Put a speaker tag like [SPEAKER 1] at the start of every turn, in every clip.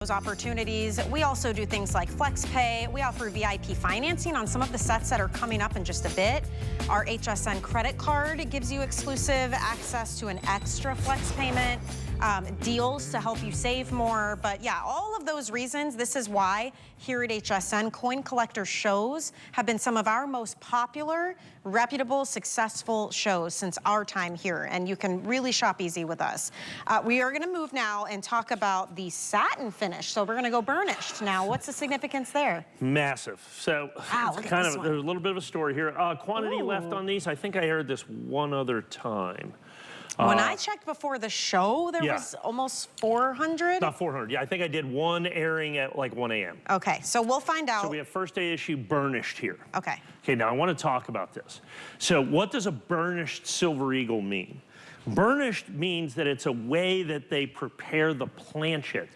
[SPEAKER 1] Those opportunities. We also do things like flex pay. We offer VIP financing on some of the sets that are coming up in just a bit. Our HSN credit card gives you exclusive access to an extra flex payment, deals to help you save more. But yeah, all of those reasons, this is why here at HSN, coin collector shows have been some of our most popular, reputable, successful shows since our time here. And you can really shop easy with us. We are gonna move now and talk about the SatinFinish. So we're gonna go burnished now. What's the significance there?
[SPEAKER 2] Massive. So
[SPEAKER 1] wow,
[SPEAKER 2] it's kind of, there's a little bit of a story here. Quantity left on these. I think I aired this one other time.
[SPEAKER 1] When I checked before the show, there was almost 400?
[SPEAKER 2] About 400, yeah. I think I did one airing at like 1 a.m.
[SPEAKER 1] Okay, so we'll find out.
[SPEAKER 2] So we have first day issue burnished here.
[SPEAKER 1] Okay.
[SPEAKER 2] Okay, now I want to talk about this. So what does a burnished Silver Eagle mean? Burnished means that it's a way that they prepare the planchet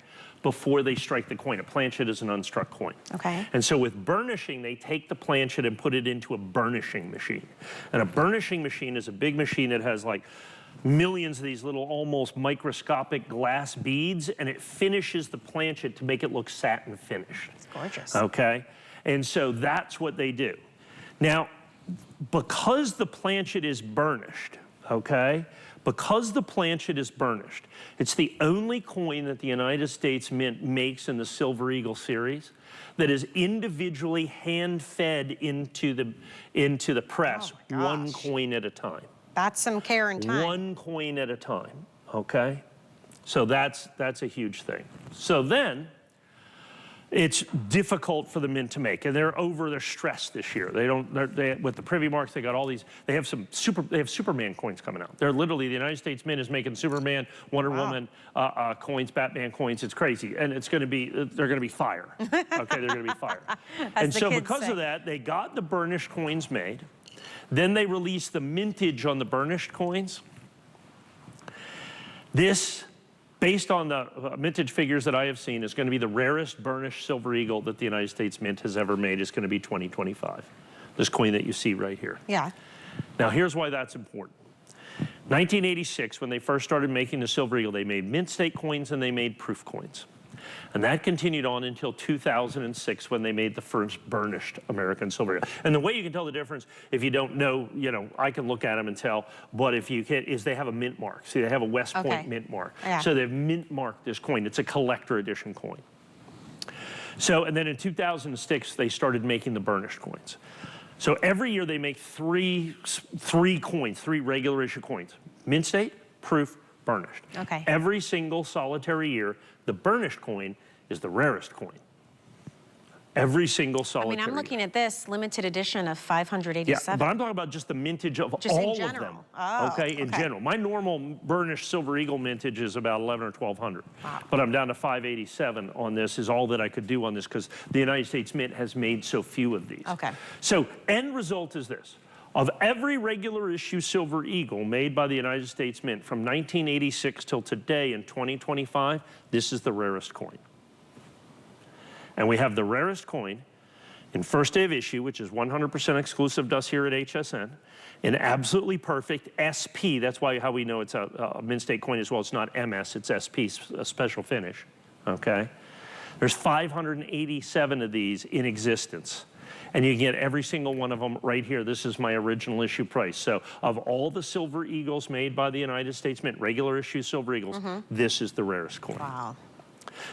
[SPEAKER 2] before they strike the coin. A planchet is an unstruck coin.
[SPEAKER 1] Okay.
[SPEAKER 2] And so with burnishing, they take the planchet and put it into a burnishing machine. And a burnishing machine is a big machine that has like millions of these little almost microscopic glass beads, and it finishes the planchet to make it look satin finished.
[SPEAKER 1] It's gorgeous.
[SPEAKER 2] Okay, and so that's what they do. Now, because the planchet is burnished, okay, because the planchet is burnished, it's the only coin that the United States Mint makes in the Silver Eagle series that is individually hand-fed into the press, one coin at a time.
[SPEAKER 1] That's some care and time.
[SPEAKER 2] One coin at a time, okay? So that's a huge thing. So then, it's difficult for the Mint to make, and they're stressed this year. With the privy marks, they got all these, they have Superman coins coming out. They're literally, the United States Mint is making Superman, Wonder Woman coins, Batman coins. It's crazy, and they're gonna be fire. Okay, they're gonna be fire. And so because of that, they got the burnished coins made. Then they released the mintage on the burnished coins. This, based on the mintage figures that I have seen, is going to be the rarest burnished Silver Eagle that the United States Mint has ever made. Is going to be 2025. This coin that you see right here.
[SPEAKER 1] Yeah.
[SPEAKER 2] Now here's why that's important. 1986, when they first started making the Silver Eagle, they made mint state coins and they made proof coins. And that continued on until 2006 when they made the first burnished American Silver Eagle. And the way you can tell the difference, if you don't know, I can look at them and tell, but if you can, is they have a mint mark. See, they have a West Point mint mark. Yeah. So they've mint marked this coin. It's a collector edition coin. So, and then in 2006, they started making the burnished coins. So every year they make three coins, three regular issue coins. Mint state, proof, burnished.
[SPEAKER 1] Okay.
[SPEAKER 2] Every single solitary year, the burnished coin is the rarest coin. Every single solitary year.
[SPEAKER 1] I'm looking at this limited edition of 587.
[SPEAKER 2] Yeah, but I'm talking about just the mintage of all of them. Okay, in general. My normal burnished Silver Eagle mintage is about 11 or 1200. Wow. But I'm down to 587 on this is all that I could do on this because the United States Mint has made so few of these.
[SPEAKER 1] Okay.
[SPEAKER 2] So end result is this. Of every regular issue Silver Eagle made by the United States Mint from 1986 till today in 2025, this is the rarest coin. And we have the rarest coin in first day of issue, which is 100% exclusive to us here at HSN, in absolutely perfect SP. That's how we know it's a mint state coin as well. It's not MS, it's SP, a special finish, okay? There's 587 of these in existence. And you can get every single one of them right here. This is my original issue price. So of all the Silver Eagles made by the United States Mint, regular issue Silver Eagles, this is the rarest coin.
[SPEAKER 1] Wow.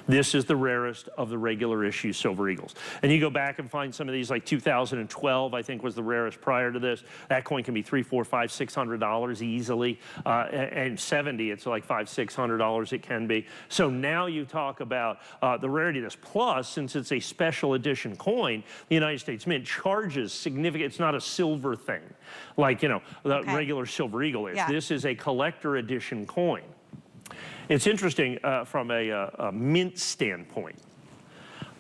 [SPEAKER 2] This is the rarest of the regular issue Silver Eagles. And you go back and find some of these, like 2012, I think was the rarest prior to this. That coin can be $300, $400, $500, $600 easily. And 70, it's like $500, $600 it can be. So now you talk about the rarity of this. Plus, since it's a special edition coin, the United States Mint charges significant, it's not a silver thing like, the regular Silver Eagle is. Yeah. This is a collector edition coin. It's interesting from a mint standpoint.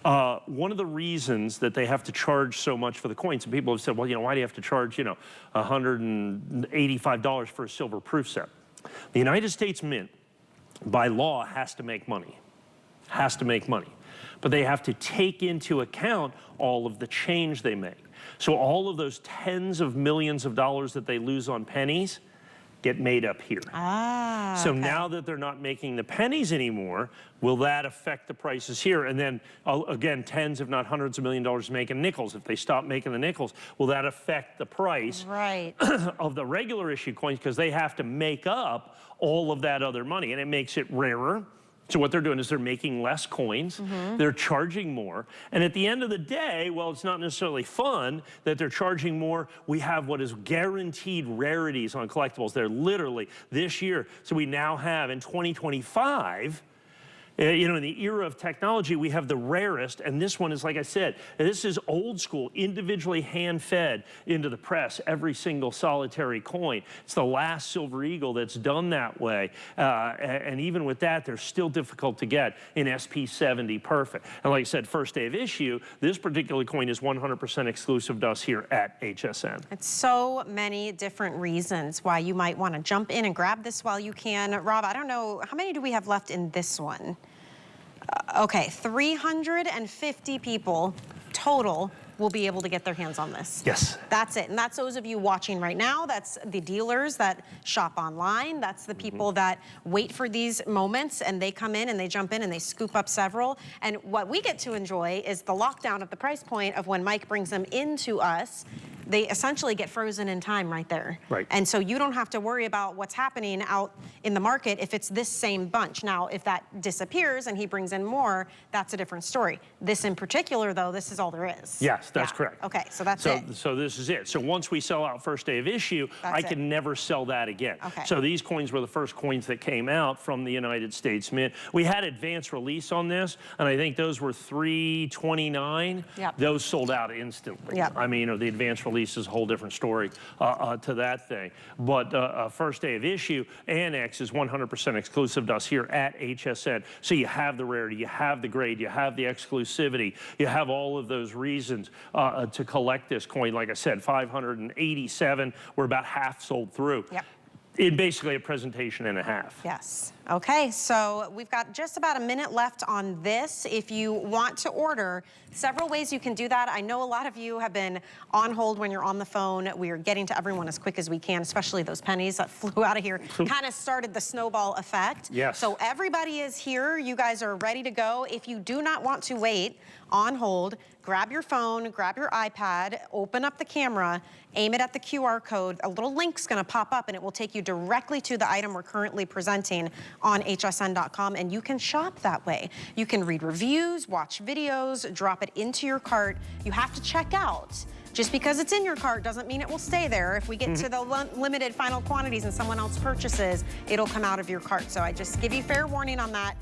[SPEAKER 2] One of the reasons that they have to charge so much for the coins, and people have said, well, why do you have to charge, $185 for a silver proof set? The United States Mint, by law, has to make money. Has to make money. But they have to take into account all of the change they make. So all of those tens of millions of dollars that they lose on pennies, get made up here. So now that they're not making the pennies anymore, will that affect the prices here? And then again, tens if not hundreds of $millions of making nickels. If they stop making the nickels, will that affect the price of the regular issue coins, because they have to make up all of that other money, and it makes it rarer. So what they're doing is they're making less coins, they're charging more, and at the end of the day, well, it's not necessarily fun that they're charging more. We have what is guaranteed rarities on collectibles. They're literally this year. So we now have in 2025, you know, in the era of technology, we have the rarest, and this one is, like I said, this is old school, individually hand-fed into the press, every single solitary coin. It's the last Silver Eagle that's done that way, and even with that, they're still difficult to get in SP70 Perfect. And like I said, first day of issue, this particular coin is 100% exclusive to us here at HSN.
[SPEAKER 1] It's so many different reasons why you might want to jump in and grab this while you can. Rob, I don't know, how many do we have left in this one? Okay, 350 people total will be able to get their hands on this.
[SPEAKER 2] Yes.
[SPEAKER 1] That's it. And that's those of you watching right now. That's the dealers that shop online. That's the people that wait for these moments, and they come in and they jump in and they scoop up several. And what we get to enjoy is the lockdown of the price point of when Mike brings them into us. They essentially get frozen in time right there.
[SPEAKER 2] Right.
[SPEAKER 1] And so you don't have to worry about what's happening out in the market if it's this same bunch. Now, if that disappears and he brings in more, that's a different story. This in particular, though, this is all there is.
[SPEAKER 2] Yes, that's correct.
[SPEAKER 1] Okay, so that's it.
[SPEAKER 2] So this is it. So once we sell out first day of issue, I can never sell that again.
[SPEAKER 1] Okay.
[SPEAKER 2] So these coins were the first coins that came out from the United States Mint. We had advance release on this, and I think those were $329.
[SPEAKER 1] Yep.
[SPEAKER 2] Those sold out instantly.
[SPEAKER 1] Yep.
[SPEAKER 2] I mean, you know, the advance release is a whole different story to that thing. But first day of issue, ANACS is 100% exclusive to us here at HSN. So you have the rarity, you have the grade, you have the exclusivity, you have all of those reasons to collect this coin. Like I said, 587, we're about half sold through.
[SPEAKER 1] Yep.
[SPEAKER 2] In basically a presentation and a half.
[SPEAKER 1] Yes. Okay, so we've got just about a minute left on this. If you want to order, several ways you can do that. I know a lot of you have been on hold when you're on the phone. We are getting to everyone as quick as we can, especially those pennies that flew out of here. Kind of started the snowball effect.
[SPEAKER 2] Yes.
[SPEAKER 1] So everybody is here. You guys are ready to go. If you do not want to wait on hold, grab your phone, grab your iPad, open up the camera, aim it at the QR code. A little link's gonna pop up and it will take you directly to the item we're currently presenting on hsn.com, and you can shop that way. You can read reviews, watch videos, drop it into your cart. You have to check out. Just because it's in your cart doesn't mean it will stay there. If we get to the limited final quantities and someone else purchases, it'll come out of your cart. So I just give you fair warning on that.